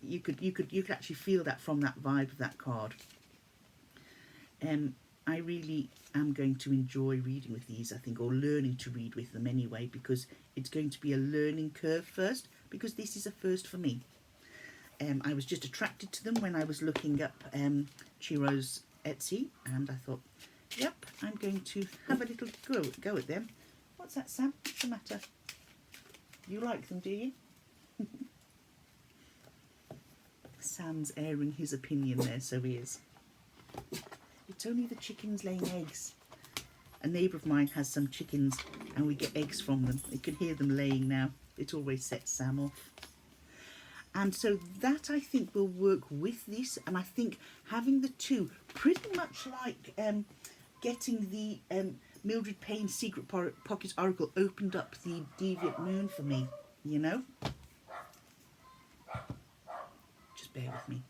You could actually feel that from that vibe of that card. I really am going to enjoy reading with these, I think, or learning to read with them anyway, because it's going to be a learning curve first, because this is a first for me. I was just attracted to them when I was looking up Chiro's Etsy, and I thought, yep, I'm going to have a little go at them. What's that, Sam? What's the matter? You like them, do you? Sam's airing his opinion there, so he is. It's only the chickens laying eggs. A neighbour of mine has some chickens and we get eggs from them. You can hear them laying now. It always sets Sam off. And so that, I think, will work with this. And I think having the two, pretty much like getting the Mildred Payne's Secret Pocket Oracle opened up the Deviant Moon for me, you know? Just bear with me.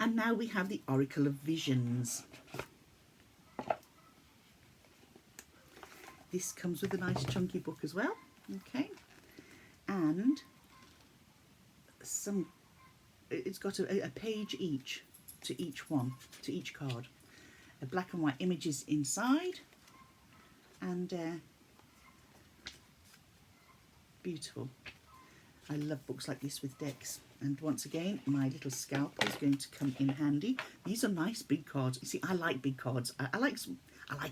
And now we have the Oracle of Visions. This comes with a nice chunky book as well, okay? And it's got a page each to each one, to each card. A black and white images inside, and beautiful. I love books like this with decks. And once again, my little scalpel is going to come in handy. These are nice big cards. You see, I like big cards. I like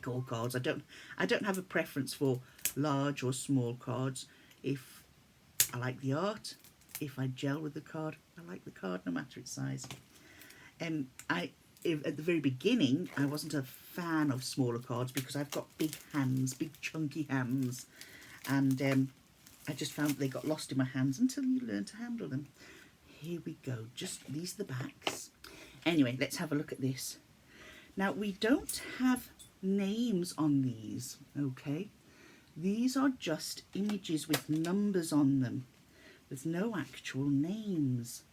all cards. I don't have a preference for large or small cards. If I like the art, if I gel with the card, I like the card no matter its size. At the very beginning, I wasn't a fan of smaller cards because I've got big hands, big chunky hands, and I just found they got lost in my hands until you learn to handle them. Here we go. These are the backs. Anyway, let's have a look at this. Now, we don't have names on these, okay? These are just images with numbers on them, with no actual names.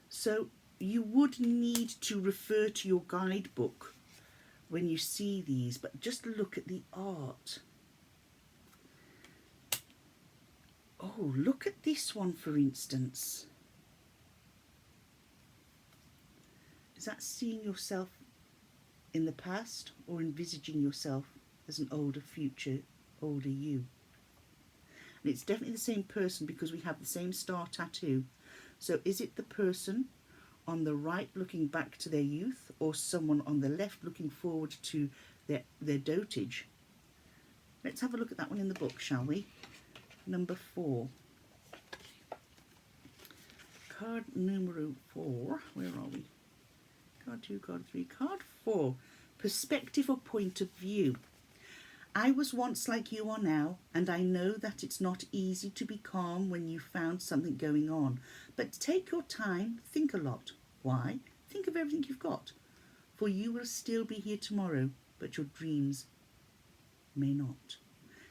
So you would need to refer to your guidebook when you see these, but just look at the art. Oh, look at this one, for instance. Is that seeing yourself in the past or envisaging yourself as an older you? And it's definitely the same person because we have the same star tattoo. So is it the person on the right looking back to their youth, or someone on the left looking forward to their dotage? Let's have a look at that one in the book, shall we? Number 4. Card numero 4. Where are we? Card 2, card 3, card 4. Perspective or point of view. I was once like you are now, and I know that it's not easy to be calm when you found something going on. But take your time, think a lot. Why? Think of everything you've got. For you will still be here tomorrow, but your dreams may not.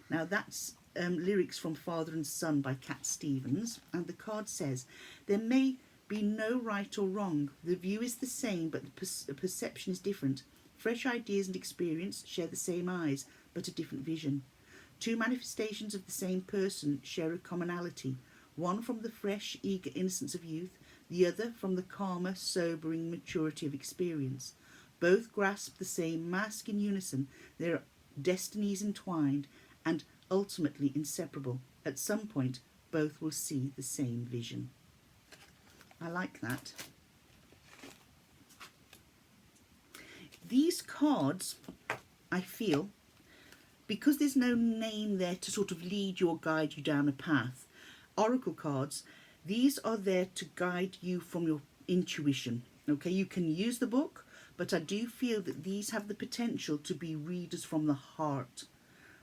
Now that's lyrics from Father and Son by Cat Stevens, and the card says, there may be no right or wrong. The view is the same, but the perception is different. Fresh ideas and experience share the same eyes, but a different vision. Two manifestations of the same person share a commonality, one from the fresh, eager innocence of youth, the other from the calmer, sobering maturity of experience. Both grasp the same mask in unison, their destinies entwined, and ultimately inseparable. At some point, both will see the same vision. I like that. These cards, I feel, because there's no name there to sort of lead you or guide you down a path, oracle cards, these are there to guide you from your intuition. Okay, you can use the book, but I do feel that these have the potential to be readers from the heart,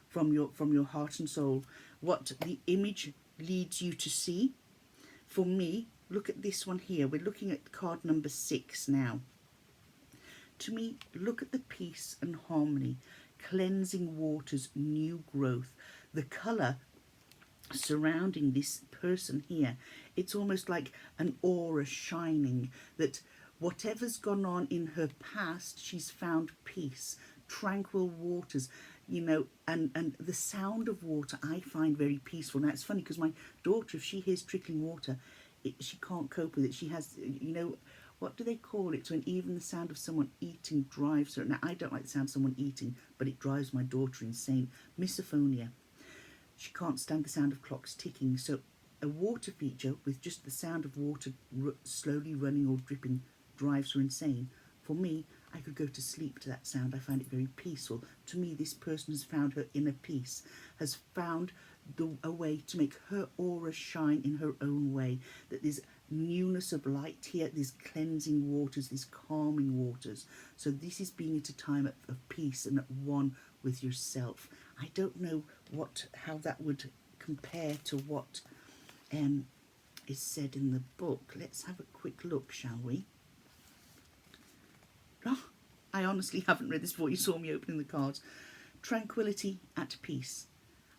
from your heart and soul, what the image leads you to see. For me, look at this one here. We're looking at card number 6 now. To me, look at the peace and harmony, cleansing waters, new growth, the colour surrounding this person here. It's almost like an aura shining, that whatever's gone on in her past, she's found peace, tranquil waters, you know, and the sound of water I find very peaceful. Now it's funny because my daughter, if she hears trickling water, she can't cope with it. She has, you know, what do they call it, when even the sound of someone eating drives her. Now I don't like the sound of someone eating, but it drives my daughter insane. Misophonia. She can't stand the sound of clocks ticking. So a water feature with just the sound of water slowly running or dripping drives her insane. For me, I could go to sleep to that sound. I find it very peaceful. To me, this person has found her inner peace, has found a way to make her aura shine in her own way, that there's newness of light here, there's cleansing waters, there's calming waters. So this is being at a time of peace and at one with yourself. I don't know how that would compare to what is said in the book. Let's have a quick look, shall we? Oh, I honestly haven't read this before. You saw me opening the cards. Tranquility, at peace.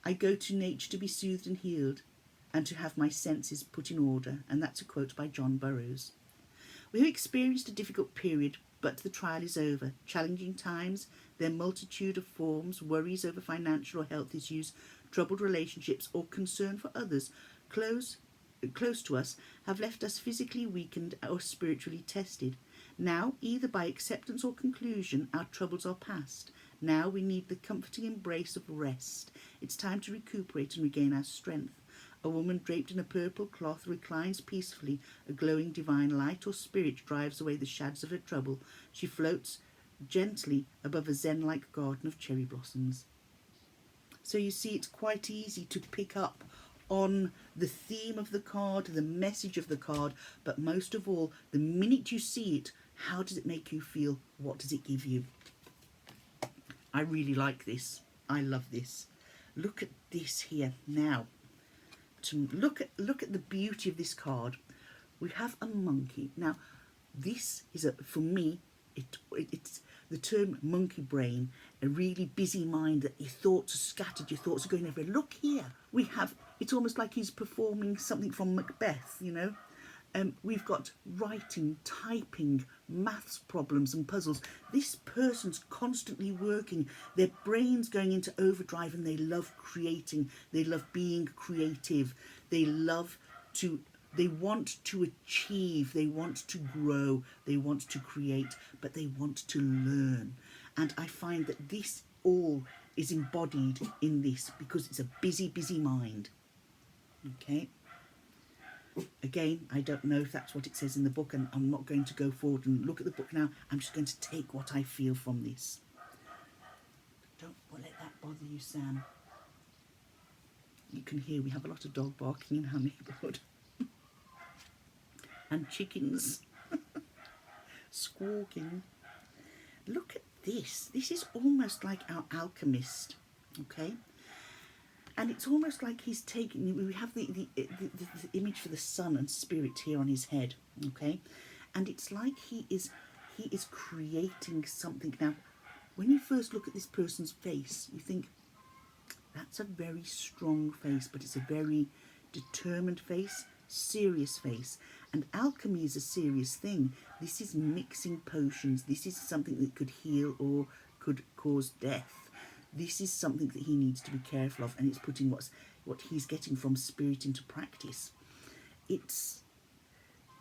I go to nature to be soothed and healed, and to have my senses put in order. And that's a quote by John Burroughs. We have experienced a difficult period, but the trial is over. Challenging times, their multitude of forms, worries over financial or health issues, troubled relationships, or concern for others close to us, have left us physically weakened or spiritually tested. Now, either by acceptance or conclusion, our troubles are past. Now we need the comforting embrace of rest. It's time to recuperate and regain our strength. A woman draped in a purple cloth reclines peacefully. A glowing divine light or spirit drives away the shadows of her trouble. She floats gently above a zen-like garden of cherry blossoms. So you see, it's quite easy to pick up on the theme of the card, the message of the card, but most of all, the minute you see it, how does it make you feel? What does it give you? I really like this. I love this. Look at this here now. To look at the beauty of this card. We have a monkey. Now, this is for me, it's the term monkey brain, a really busy mind, that your thoughts are scattered, your thoughts are going everywhere. Look here. We have, it's almost like he's performing something from Macbeth, you know. We've got writing, typing, maths problems and puzzles. This person's constantly working. Their brain's going into overdrive, and they love creating. They love being creative. They want to achieve. They want to grow. They want to create, but they want to learn. And I find that this all is embodied in this, because it's a busy, busy mind. Okay. Again, I don't know if that's what it says in the book, and I'm not going to go forward and look at the book now. I'm just going to take what I feel from this. Don't let that bother you, Sam. You can hear we have a lot of dog barking in our neighbourhood. And chickens squawking. Look at this. This is almost like our alchemist, okay? And it's almost like he's taking, we have the image for the sun and spirit here on his head, okay? And it's like he is creating something. Now, when you first look at this person's face, you think, that's a very strong face, but it's a very determined face, serious face. And alchemy is a serious thing. This is mixing potions. This is something that could heal or could cause death. This is something that he needs to be careful of, and it's putting what he's getting from spirit into practice. It's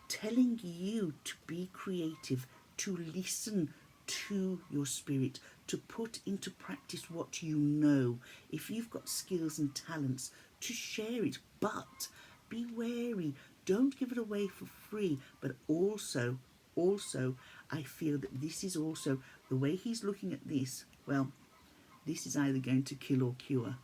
telling you to be creative, to listen to your spirit, to put into practice what you know. If you've got skills and talents, to share it, but be wary. Don't give it away for free. But also, I feel that this is also, the way he's looking at this, well, this is either going to kill or cure.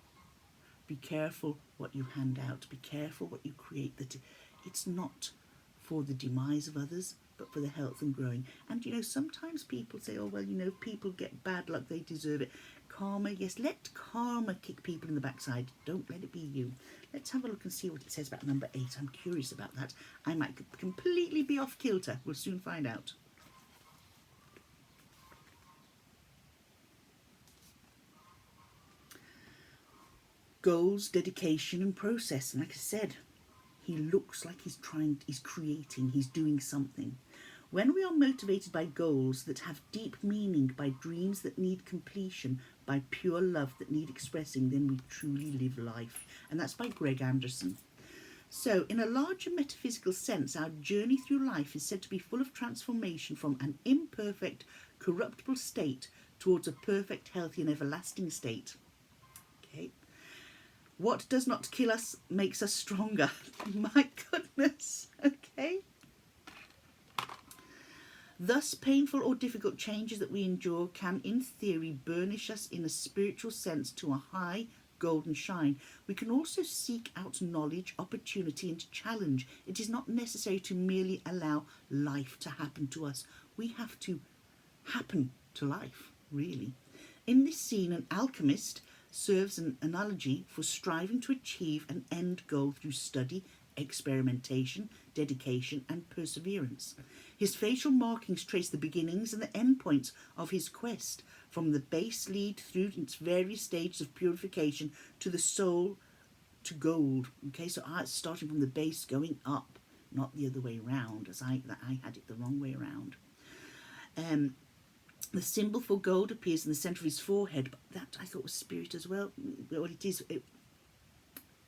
Be careful what you hand out. Be careful what you create. That it's not for the demise of others, but for the health and growing. And you know, sometimes people say, oh well, you know, people get bad luck, they deserve it. Karma, yes, let karma kick people in the backside. Don't let it be you. Let's have a look and see what it says about number 8. I'm curious about that. I might completely be off kilter. We'll soon find out. Goals, dedication and process. And like I said, he looks like he's creating, he's doing something. When we are motivated by goals that have deep meaning, by dreams that need completion, by pure love that need expressing, then we truly live life. And that's by Greg Anderson. So, in a larger metaphysical sense, our journey through life is said to be full of transformation from an imperfect, corruptible state towards a perfect, healthy and everlasting state. Okay. What does not kill us makes us stronger. My goodness. Okay. Thus, painful or difficult changes that we endure can, in theory, burnish us in a spiritual sense to a high golden shine. We can also seek out knowledge, opportunity and challenge. It is not necessary to merely allow life to happen to us. We have to happen to life, really. In this scene, an alchemist serves an analogy for striving to achieve an end goal through study, experimentation, dedication and perseverance. His facial markings trace the beginnings and the end points of his quest, from the base lead through its various stages of purification to the soul to gold. Okay, so it's starting from the base going up, not the other way around, as I had it the wrong way around. The symbol for gold appears in the centre of his forehead, but that I thought was spirit as well. Well, it is,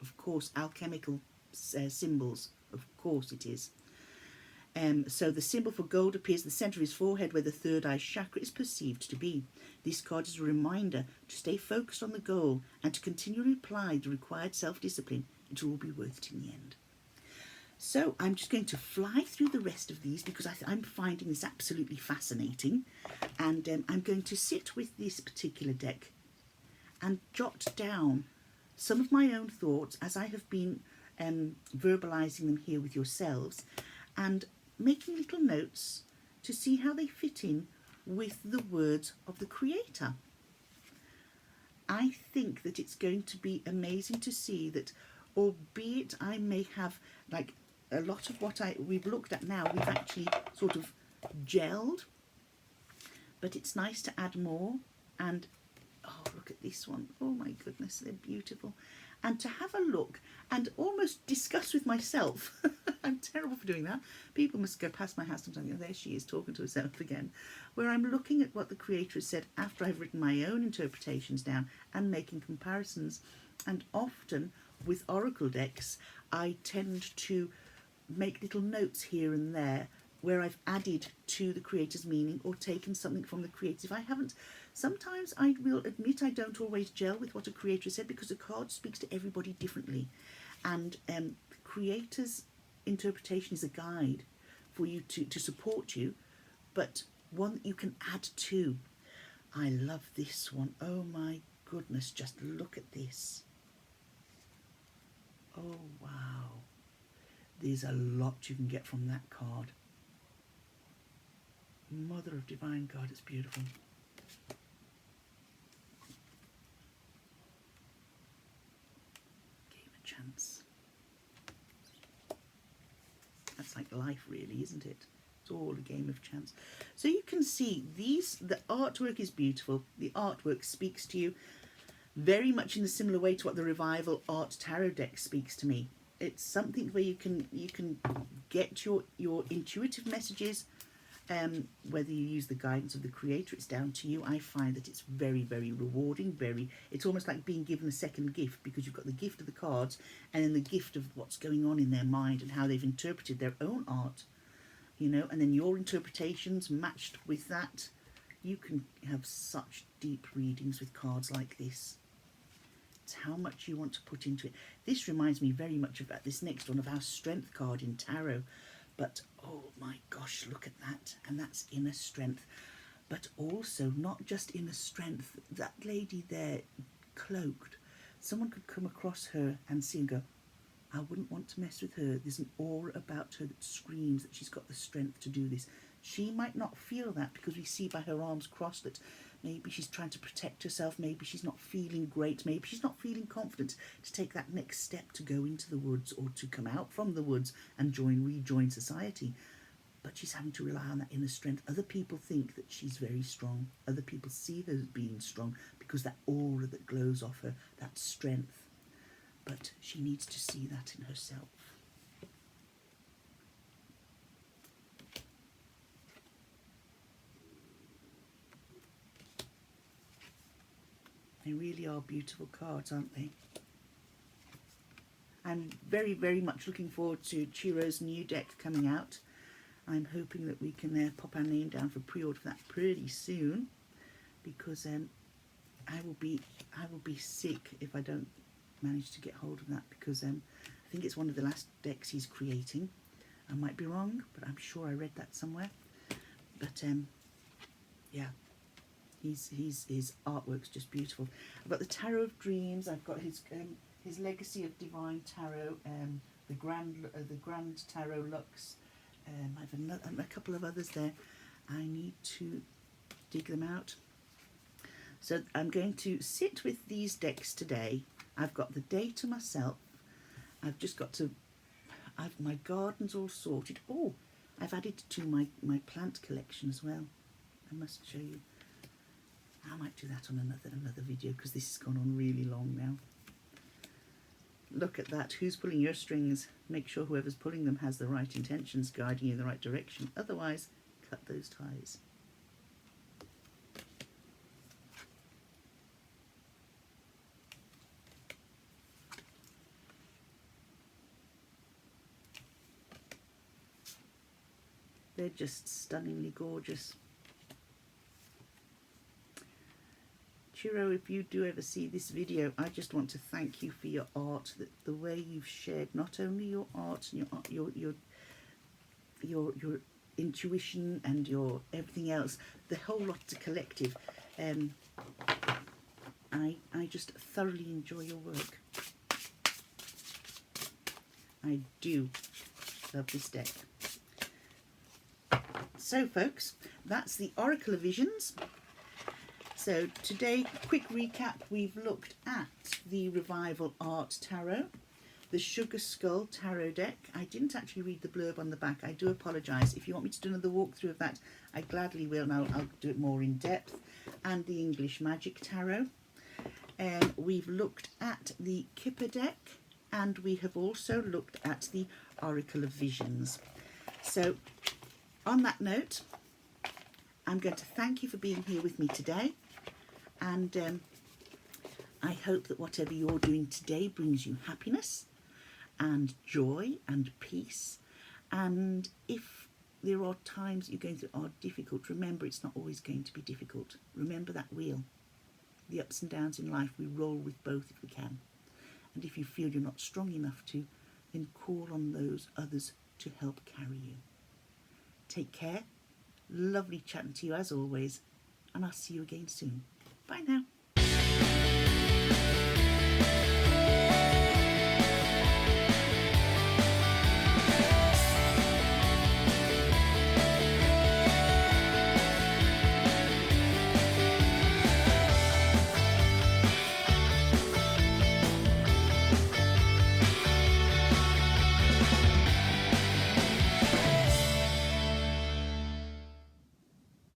of course, alchemical symbols. Of course it is. So the symbol for gold appears in the centre of his forehead where the third eye chakra is perceived to be. This card is a reminder to stay focused on the goal and to continually apply the required self-discipline. It will all be worth it in the end. So I'm just going to fly through the rest of these because I'm finding this absolutely fascinating. And I'm going to sit with this particular deck and jot down some of my own thoughts as I have been verbalising them here with yourselves, and making little notes to see how they fit in with the words of the creator. I think that it's going to be amazing to see that, albeit I may have, like, a lot of what we've looked at now, we've actually sort of gelled, but it's nice to add more. And oh, look at this one. Oh my goodness, they're beautiful. And to have a look and almost discuss with myself. I'm terrible for doing that. People must go past my house sometimes. Oh, there she is talking to herself again. Where I'm looking at what the creator has said after I've written my own interpretations down and making comparisons. And often with oracle decks, I tend to make little notes here and there where I've added to the creator's meaning or taken something from the creator. If I haven't, sometimes I will admit I don't always gel with what a creator said because the card speaks to everybody differently. And the creator's interpretation is a guide for you to support you, but one that you can add to. I love this one. Oh my goodness, just look at this. Oh wow. There's a lot you can get from that card. Mother of Divine God, it's beautiful. Game of chance. That's like life really, isn't it? It's all a game of chance. So you can see the artwork is beautiful. The artwork speaks to you very much in a similar way to what the Revival Art Tarot deck speaks to me. It's something where you can get your intuitive messages, whether you use the guidance of the creator, it's down to you. I find that it's very, very rewarding. It's almost like being given a second gift, because you've got the gift of the cards and then the gift of what's going on in their mind and how they've interpreted their own art, you know, and then your interpretations matched with that. You can have such deep readings with cards like this. It's how much you want to put into it. This reminds me very much about this next one, of our strength card in tarot. But oh my gosh, look at that. And that's inner strength. But also not just inner strength. That lady there, cloaked. Someone could come across her and see and go, I wouldn't want to mess with her. There's an aura about her that screams that she's got the strength to do this. She might not feel that because we see by her arms crossed that maybe she's trying to protect herself, maybe she's not feeling great, maybe she's not feeling confident to take that next step to go into the woods or to come out from the woods and rejoin society. But she's having to rely on that inner strength. Other people think that she's very strong. Other people see her as being strong because that aura that glows off her, that strength. But she needs to see that in herself. They really are beautiful cards, aren't they? I'm very, very much looking forward to Chiro's new deck coming out. I'm hoping that we can pop our name down for pre-order for that pretty soon, because I will be sick if I don't manage to get hold of that, because I think it's one of the last decks he's creating. I might be wrong, but I'm sure I read that somewhere. But yeah, his artwork's just beautiful. I've got the Tarot of Dreams. I've got his Legacy of Divine Tarot, the Grand Tarot Lux. I've a couple of others there. I need to dig them out. So I'm going to sit with these decks today. I've got the day to myself. I've just got to, my garden's all sorted. Oh, I've added to my plant collection as well. I must show you. I might do that on another video, because this has gone on really long now. Look at that. Who's pulling your strings? Make sure whoever's pulling them has the right intentions, guiding you in the right direction. Otherwise, cut those ties. They're just stunningly gorgeous. Chiro, if you do ever see this video, I just want to thank you for your art, the way you've shared not only your art and your intuition and your everything else, the whole lot of collective. I just thoroughly enjoy your work. I do love this deck. So folks, that's the Oracle of Visions. So today, quick recap, we've looked at the Revival Art Tarot, the Sugar Skull Tarot deck. I didn't actually read the blurb on the back. I do apologise. If you want me to do another walkthrough of that, I gladly will, and I'll do it more in depth. And the English Magic Tarot. We've looked at the Kipper deck, and we have also looked at the Oracle of Visions. So on that note, I'm going to thank you for being here with me today, and I hope that whatever you're doing today brings you happiness and joy and peace. And if there are times that you're going through are difficult, remember it's not always going to be difficult. Remember that wheel. The ups and downs in life, we roll with both if we can. And if you feel you're not strong enough to, then call on those others to help carry you. Take care. Lovely chatting to you as always, and I'll see you again soon. Bye now.